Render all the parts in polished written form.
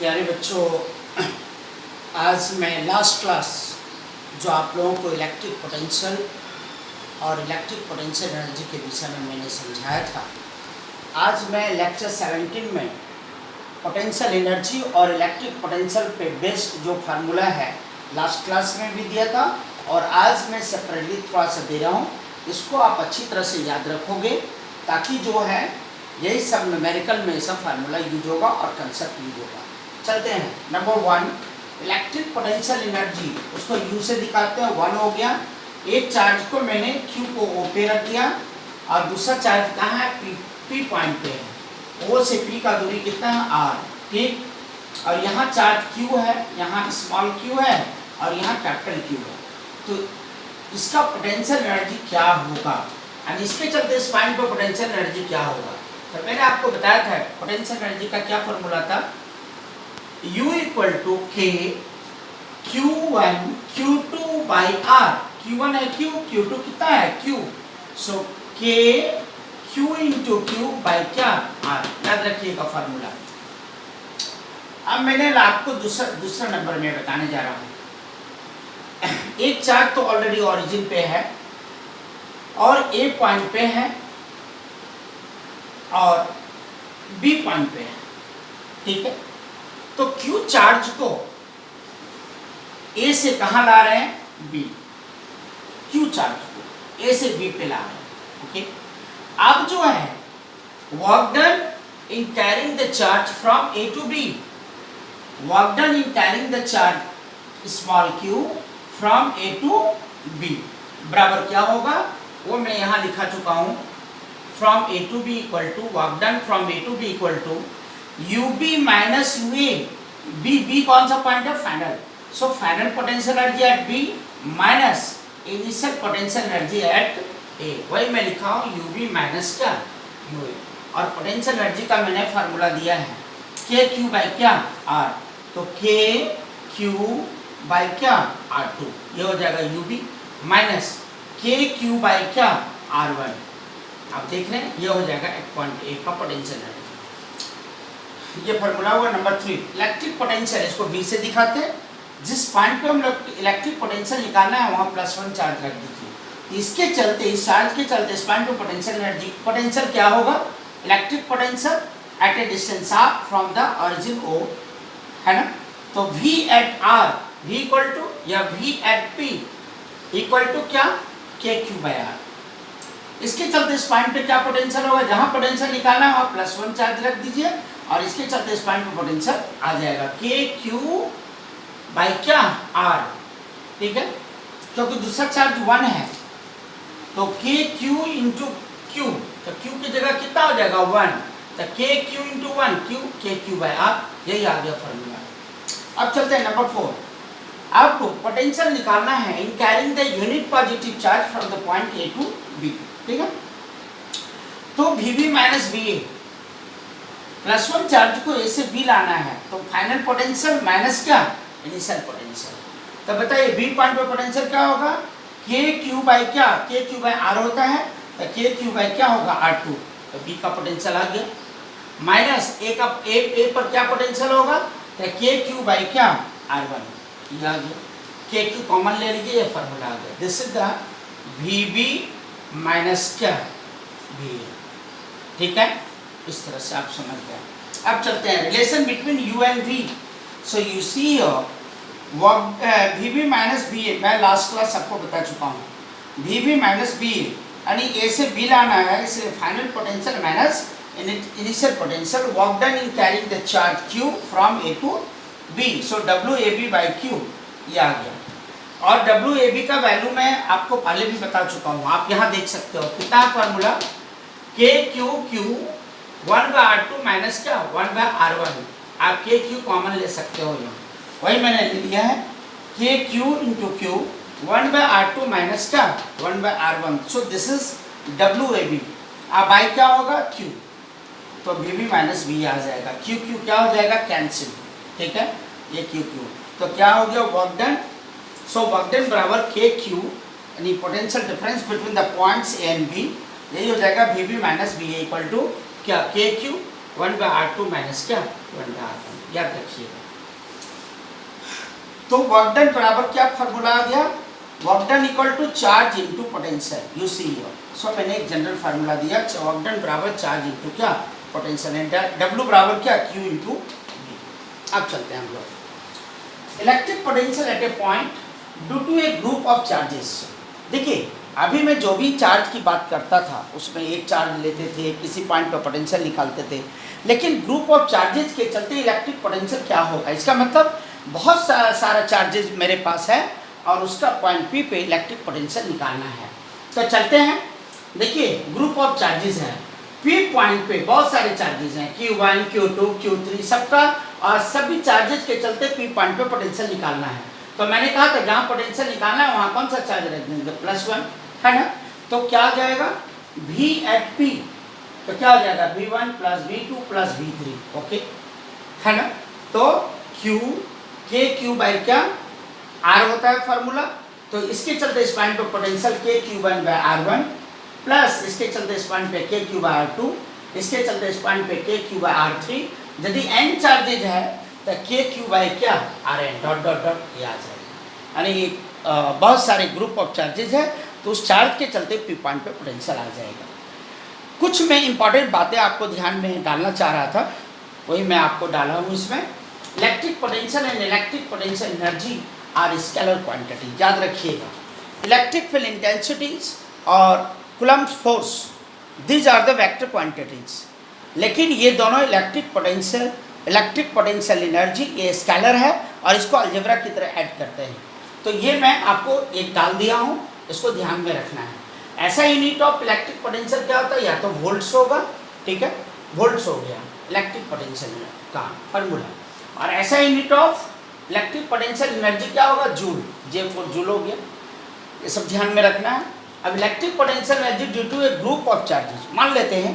प्यारे बच्चों, आज मैं लास्ट क्लास जो आप लोगों को इलेक्ट्रिक पोटेंशियल और इलेक्ट्रिक पोटेंशियल एनर्जी के विषय में मैंने समझाया था। आज मैं लेक्चर 17 में पोटेंशियल एनर्जी और इलेक्ट्रिक पोटेंशियल पे बेस्ड जो फार्मूला है लास्ट क्लास में भी दिया था और आज मैं सेपरेटली थोड़ा सा दे रहा हूँ। इसको आप अच्छी तरह से याद रखोगे ताकि जो है यही सब न्यूमेरिकल में सब फार्मूला यूज होगा और कंसेप्ट यूज होगा। चलते हैं। नंबर 1 इलेक्ट्रिक पोटेंशियल एनर्जी, उसको यू से दिखाते हैं। 1 हो गया। एक चार्ज को मैंने क्यू को ओ पे रख दिया और दूसरा चार्ज कहाँ है? पी पॉइंट पे है। ओ से पी का दूरी कितना है? आर। ठीक। और यहाँ चार्ज क्यू है, यहाँ स्मॉल क्यू है और यहाँ कैपिटल क्यू है। तो इसका पोटेंशियल एनर्जी क्या होगा और इसके चलते इस पॉइंट पर पोटेंशियल एनर्जी क्या होगा? तो मैंने आपको बताया था पोटेंशियल एनर्जी का क्या फॉर्मूला था। U इक्वल टू के Q1 Q2 by are. Q1 है Q, Q2 कितना है? Q। So K Q into Q by क्या? R। याद रखिएगा फॉर्मूला। अब मैंने आपको दूसरा नंबर में बताने जा रहा हूँ। एक चार्ज तो ऑलरेडी ओरिजिन पे है और A पॉइंट पे है और B पॉइंट पे है। ठीक है। तो Q चार्ज को A से कहाँ ला रहे हैं? B। Q चार्ज को A से B पे ला रहे हैं। ओके। अब जो है work done in carrying the charge from A to B, work done in carrying the charge small q from A to B बराबर क्या होगा? वो मैं यहाँ लिखा चुका हूँ। From A to B equal to work done from A to B equal to UB minus UA। B कौन सा पॉइंट है? Final. So final potential energy at B minus initial potential energy at A। वही मैं लिखा हूँ UB minus क्या? UA। और potential energy का मैंने फार्मूला दिया है KQ बाई क्या? R। तो KQ बाई क्या? R2। ये हो जाएगा UB माइनस KQ बाई क्या? R1। आप देख रहे हैं ये हो जाएगा एक पॉइंट A का पोटेंशियल एनर्जी। ये फॉर्मूला हुआ नंबर 3 इलेक्ट्रिक पोटेंशियल। इसको V से दिखाते हैं। जिस पॉइंट पे हम लोग इलेक्ट्रिक पोटेंशियल निकालना है वहाँ +1 चार्ज रख दीजिए। इसके चलते, इस चार्ज के चलते इस पॉइंट पे पोटेंशियल एनर्जी, पोटेंशियल क्या होगा? Electric potential at a distance R from the origin O, है ना। तो V at R, V equal to या V at P equal to क्या? KQ by R। इसके चलते इस पॉइंट पे क्या पोटेंशियल होगा? जहाँ पोटेंशियल निकालना है वहाँ +1 चार्ज रख दीजिए और इसके चलते इस पॉइंट पे पोटेंशियल आ जाएगा KQ बाई क्या? R। ठीक है। क्योंकि दूसरा चार्ज 1 है तो KQ इंटू Q, तो Q की जगह कितना हो जाएगा? 1। तो KQ into 1 Q, KQ by R। यही आ गया फॉर्मूला। अब चलते हैं नंबर 4। आपको पोटेंशियल निकालना है in carrying the unit positive charge from the point A to B। ठीक है। तो VB माइनस VA, +1 चार्ज को A से B लाना है तो फाइनल पोटेंशियल माइनस क्या? Initial potential. तो बताइए B पॉइंट पे पोटेंशियल क्या होगा? KQ बाई क्या? KQ बाई R होता है तो KQ बाई क्या होगा? R2। तो B का पोटेंशियल आ गया माइनस A पर क्या पोटेंशियल होगा? तो KQ बाई क्या? R1। ये आ गया। KQ कॉमन ले लीजिए, ये फॉर्मूला आ गया। This is the VB minus क्या? VA। ठीक है। इस तरह से आप समझ गए। अब चलते हैं relation between U and V। So you see VB minus VA, मैं लास्ट क्लास आपको बता चुका हूँ। VB माइनस VA यानी A से B लाना है, इसलिए final potential minus initial potential work done in carrying the charge Q from A to B। So WAB by Q ये आ गया। और WAB का वैल्यू मैं आपको पहले भी बता चुका हूँ, आप यहाँ देख सकते हो कितना है formula? KQ 1 by R2 minus क्या? 1 बाई R1। आप KQ कॉमन ले सकते हो यहाँ, वही मैंने ले लिया है KQ into Q 1 by R2 minus क्या? 1 by R1। So this is WAB। अब बाई क्या होगा? Q। तो VB माइनस V आ जाएगा। QQ क्या हो जाएगा? कैंसिल। ठीक है। ये QQ तो क्या हो गया? Work done. So work done बराबर KQ यानी potential difference between the points A and B, यही हो जाएगा VB minus VA equal to क्या? KQ 1/R2 माइनस क्या 1/R1, याद रखिएगा। तो वर्क डन बराबर क्या फॉर्मूला आ गया, work done equal to charge into potential, you see here. So मैंने एक जनरल फार्मूला दिया, वर्क डन बराबर चार्ज इनटू क्या पोटेंशियल, एंड W बराबर क्या Q इनटू V। अब चलते हैं हम लोग electric potential at a point due to a group of charges. देखिए अभी मैं जो भी चार्ज की बात करता था उसमें एक चार्ज लेते थे, किसी पॉइंट पर पोटेंशियल निकालते थे, लेकिन ग्रुप ऑफ चार्जेस के चलते इलेक्ट्रिक पोटेंशियल क्या होगा, इसका मतलब बहुत सारा चार्जेस मेरे पास है और उसका पॉइंट P पे इलेक्ट्रिक पोटेंशियल निकालना है। तो चलते हैं, देखिए ग्रुप ऑफ चार्जेस है, P पॉइंट पे बहुत सारे चार्जेस हैं, Q1 Q2 Q3 सबका, और सभी चार्जेस के चलते P पॉइंट पे पोटेंशियल निकालना है। तो मैंने कहा था जहाँ पोटेंशियल निकालना है वहाँ कौन सा चार्ज रख देंगे, +1, है ना। तो क्या आ जाएगा V एट P, तो क्या हो जाएगा V1 + V2 + V3, ओके, है ना। तो Q KQ बाई क्या R होता है फार्मूला, तो इसके चलते इस पॉइंट पे पोटेंशियल KQ1/R1 प्लस इसके चलते इस पॉइंट पे KQ/R2, इसके चलते इस पॉइंट पे KQ/R3। यदि n चार्जेज है तो KQ बाई क्या Rn डॉट डॉट डॉट ये आ जाएगा, यानी ये बहुत सारे ग्रुप ऑफ चार्जेज है, तो उस चार्ज के चलते P पॉइंट पे पोटेंशियल आ जाएगा। कुछ मैं इंपॉर्टेंट बातें आपको ध्यान में डालना चाह रहा था, वही मैं आपको डाला हूँ इसमें। Electric potential and electric potential energy are scalar quantity, याद रखिएगा। इलेक्ट्रिक फील्ड इंटेंसिटीज और Coulomb force, these are the vector quantities, लेकिन ये दोनों इलेक्ट्रिक पोटेंशियल एनर्जी ये स्केलर है और इसको अलजेब्रा की तरह ऐड करते हैं। तो ये मैं आपको एक डाल दिया हूँ, इसको ध्यान में रखना है। ऐसा यूनिट ऑफ इलेक्ट्रिक पोटेंशियल क्या होता है, या तो वोल्ट्स होगा, ठीक है, वोल्ट्स हो गया इलेक्ट्रिक पोटेंशियल का फॉर्मूला, और ऐसा unit of electric potential energy क्या होगा, जूल, J4 जूल हो गया, ये सब ध्यान में रखना है। अब electric potential energy due to a group of charges, मान लेते हैं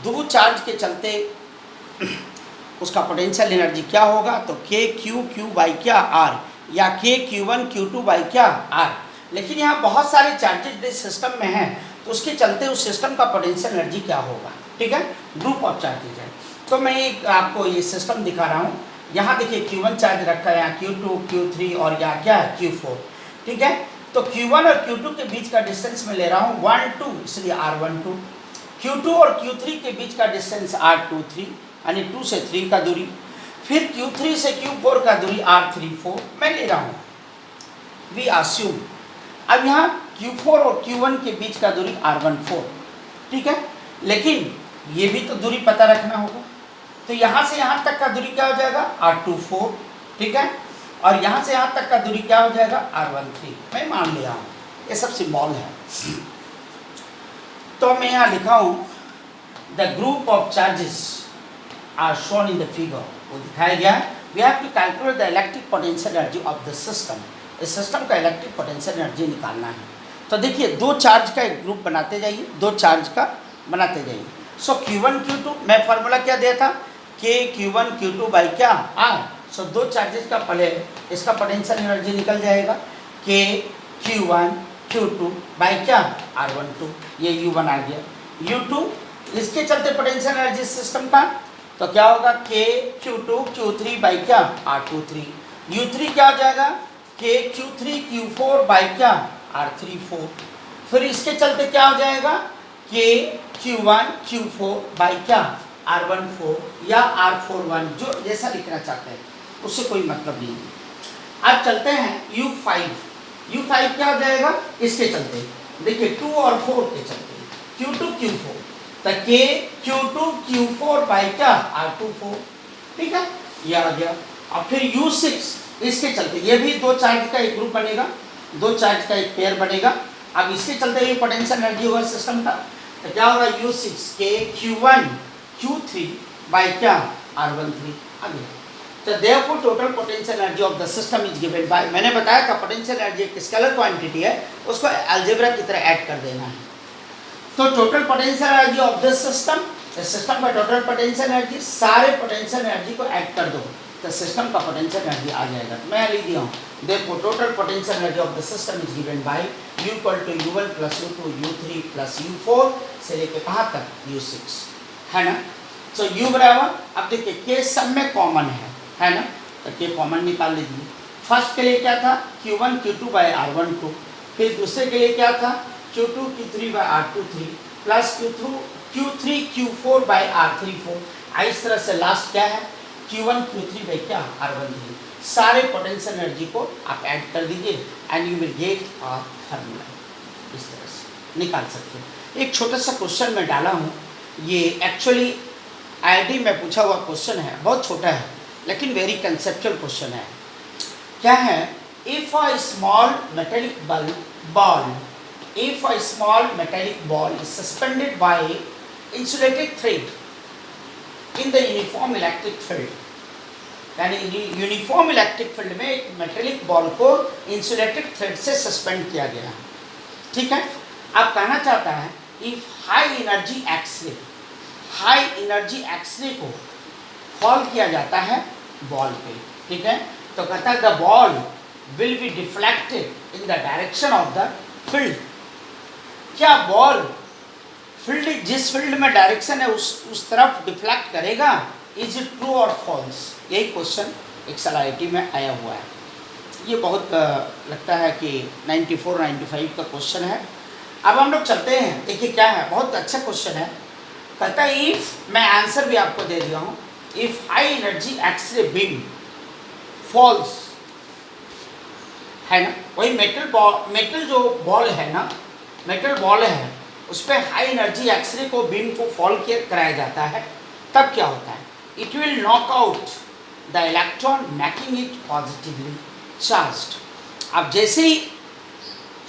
दो चार्ज के चलते उसका पोटेंशियल एनर्जी क्या होगा, तो KQ बाई क्या R, या KQ1 Q2 बाई क्या R। लेकिन यहाँ बहुत सारे चार्जेस सिस्टम में हैं, तो उसके चलते उस सिस्टम का पोटेंशियल एनर्जी क्या होगा, ठीक है, ग्रुप ऑफ चार्जेज है। तो मैं एक आपको ये सिस्टम दिखा रहा हूँ, यहाँ देखिए Q1 चार्ज रखा है, यहाँ Q2 Q3 और यहाँ क्या है Q4, ठीक है। तो Q1 और Q2 के बीच का डिस्टेंस मैं ले रहा हूँ 1 2, इसलिए R12। Q2 और Q3 के बीच का डिस्टेंस R23, यानी 2 से 3 का दूरी, फिर Q3 से Q4 का दूरी R34 मैं ले रहा हूँ, वी अस्यूम। अब यहाँ Q4 और Q1 के बीच का दूरी R14, ठीक है, लेकिन ये भी तो दूरी पता रखना होगा, तो यहाँ से यहाँ तक का दूरी क्या हो जाएगा R24, ठीक है, और यहाँ से यहाँ तक का दूरी क्या हो जाएगा R13, मैं मान लिया हूँ, ये सब सिंबल है। तो मैं यहाँ लिखा हूँ the group of charges are shown in the figure, वो दिखाया गया है। We have to calculate the electric potential energy of the system, इस सिस्टम का इलेक्ट्रिक पोटेंशियल एनर्जी निकालना है। तो देखिए दो चार्ज का एक ग्रुप बनाते जाइए, दो चार्ज का बनाते जाइए। सो Q1 Q2 मैं फार्मूला क्या दिया था, KQ1 Q2 बाई क्या R। सो दो चार्जेस का पहले इसका पोटेंशियल एनर्जी निकल जाएगा, KQ1 Q2 बाई क्या R12, ये U1 आ गया। U2 इसके चलते पोटेंशियल एनर्जी सिस्टम का, तो क्या होगा KQ2 Q3 बाई क्या R23। U3 क्या हो जाएगा KQ3 Q4 बाई क्या R34। फिर इसके चलते क्या हो जाएगा KQ1 Q4 बाई क्या R14 या R41, जो जैसा लिखना चाहते हैं उससे कोई मतलब नहीं है। अब चलते हैं U5 क्या हो जाएगा, इसके चलते देखिए 2 और 4 के चलते Q2 Q4, तो KQ2 Q4 बाई क्या R24, ठीक है, ये आ गया। और फिर U6 इसके चलते, ये भी दो चार्ज का एक ग्रुप बनेगा, दो चार्ज का एक पेयर बनेगा। अब इसके चलते ये पोटेंशियल एनर्जी होगा सिस्टम का, तो क्या होगा U6 KQ1 Q3 बाई क्या R13 आ गया। तो therefore total potential energy of the system is given by, मैंने बताया था पोटेंशियल एनर्जी एक स्केलर क्वांटिटी है, उसको अलजेब्रा की तरह ऐड कर देना है। तो total potential energy of the system, system का टोटल पोटेंशियल एनर्जी, सारे पोटेंशियल एनर्जी को ऐड कर दो तो सिस्टम का पोटेंशियल एनर्जी आ जाएगा। तो मैं लिख दिया हूँ therefore total potential energy of the system is given by U = U1 + U2 U3 + U4 से लेके कहाँ तक U6, है ना। तो U बराबर, अब देखिए के सब में कॉमन है ना, तो के कॉमन निकाल लीजिए। फर्स्ट के लिए क्या था Q1 Q2 बाई R12, फिर दूसरे के लिए क्या था Q2 Q3 by R23 plus Q3 Q4 by R34। इस तरह से लास्ट क्या है Q1 Q3 बाई क्या R13। सारे पोटेंशियल एनर्जी को आप ऐड कर दीजिए and you will get a formula. इस तरह से निकाल सकते हैं। एक छोटा सा क्वेश्चन मैं डाला हूँ, ये एक्चुअली आईआईटी में पूछा हुआ क्वेश्चन है, बहुत छोटा है लेकिन वेरी कंसेप्चुअल क्वेश्चन है। क्या है, if a small metallic ball is suspended bye insulated thread in the uniform electric field, यानी यूनिफॉर्म इलेक्ट्रिक फील्ड में एक मेटेलिक बॉल को इंसुलेटेड थ्रेड से सस्पेंड किया गया है, ठीक है। आप कहना चाहता है इफ हाई एनर्जी एक्सरे को फॉल किया जाता है बॉल पे, ठीक है, तो कहता है the ball will be deflected in the direction of the field. क्या बॉल फील्ड जिस फील्ड में डायरेक्शन है उस तरफ डिफ्लेक्ट करेगा? इज इट ट्रू और फॉल्स? यही क्वेश्चन एक्सेल आईआईटी में आया हुआ है। ये बहुत लगता है कि 94-95 का क्वेश्चन है। अब हम लोग चलते हैं, देखिए क्या है, बहुत अच्छा क्वेश्चन है। कहता है इफ, मैं आंसर भी आपको दे दिया हूँ, if high energy X ray beam falls, है ना, वही मेटल जो बॉल है ना, मेटल बॉल है उस पर हाई एनर्जी एक्सरे को बीम को फॉल कराया जाता है, तब क्या होता है? It will knock out the electron making it positively charged. अब जैसे ही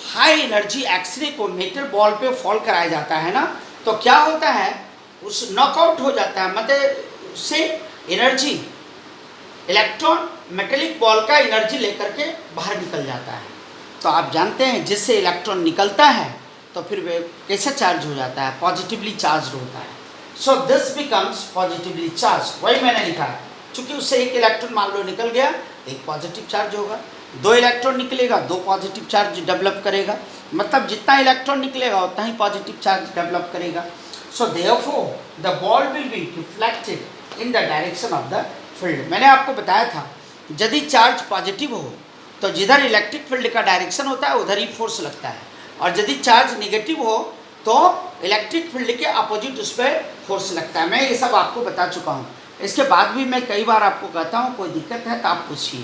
हाई एनर्जी एक्सरे को मेटल बॉल पे फॉल कराया जाता है ना, तो क्या होता है, उस नॉकआउट हो जाता है, मतलब उससे एनर्जी, इलेक्ट्रॉन मेटेलिक बॉल का एनर्जी लेकर के बाहर निकल जाता है। तो आप जानते हैं जिससे इलेक्ट्रॉन निकलता है तो फिर वे कैसे चार्ज हो जाता है? पॉजिटिवली चार्ज होता है। So this becomes positively charge, वही मैंने लिखा है, चूंकि उससे एक इलेक्ट्रॉन मान लो निकल गया, एक पॉजिटिव चार्ज होगा, दो इलेक्ट्रॉन निकलेगा, दो पॉजिटिव चार्ज डेवलप करेगा, मतलब जितना इलेक्ट्रॉन निकलेगा उतना ही पॉजिटिव चार्ज डेवलप करेगा। So therefore the ball will be reflected in the direction of the field. मैंने आपको बताया था यदि चार्ज पॉजिटिव हो तो जिधर इलेक्ट्रिक फील्ड का डायरेक्शन होता है उधर ही फोर्स लगता है, और यदि चार्ज नेगेटिव हो तो इलेक्ट्रिक फील्ड के अपोजिट उस पर फोर्स लगता है। मैं ये सब आपको बता चुका हूँ। इसके बाद भी मैं कई बार आपको कहता हूँ कोई दिक्कत है तो आप पूछिए,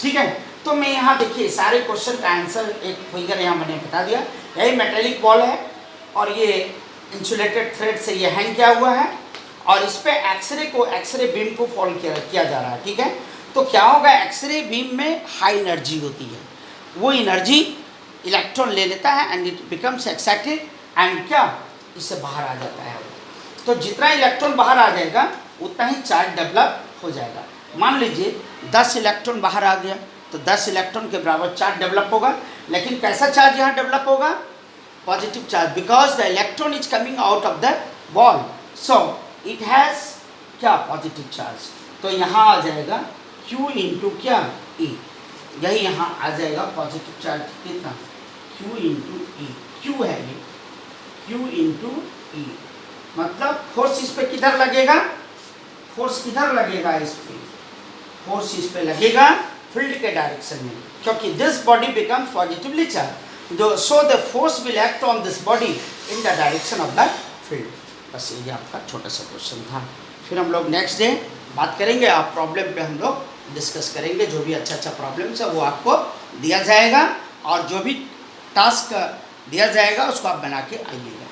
ठीक है। तो मैं यहाँ देखिए सारे क्वेश्चन का आंसर एक फिगर यहाँ मैंने बता दिया। यही मेटेलिक बॉल है और ये इंसुलेटेड थ्रेड से ये हैंग किया हुआ है और इस पर एक्सरे बीम को फॉल किया जा रहा है, ठीक है। तो क्या होगा, एक्सरे बीम में हाई एनर्जी होती है, वो एनर्जी इलेक्ट्रॉन ले लेता है and it becomes excited and क्या, इससे बाहर आ जाता है। तो जितना इलेक्ट्रॉन बाहर आ जाएगा उतना ही चार्ज डेवलप हो जाएगा। मान लीजिए 10 इलेक्ट्रॉन बाहर आ गया तो 10 इलेक्ट्रॉन के बराबर चार्ज डेवलप होगा, लेकिन कैसा चार्ज यहाँ डेवलप होगा? Positive charge, because the electron is coming out of the ball, so it has क्या, पॉजिटिव चार्ज। तो यहाँ आ जाएगा Q इंटू क्या, E, यही यहाँ आ जाएगा पॉजिटिव चार्ज कितना, Q इंटू E। Q है ये, Q इंटू E, मतलब फोर्स इस पे किधर लगेगा, फोर्स किधर लगेगा, इस पे फोर्स इस पे लगेगा फील्ड के डायरेक्शन में, क्योंकि this body becomes positively charge, so the force will act on this body in the direction of the field. बस ये आपका छोटा सा क्वेश्चन था। फिर हम लोग नेक्स्ट डे बात करेंगे, आप प्रॉब्लम पे हम लोग डिस्कस करेंगे, जो भी अच्छा प्रॉब्लम्स है वो आपको दिया जाएगा और जो भी टास्क दिया जाएगा उसको आप बना के आइएगा।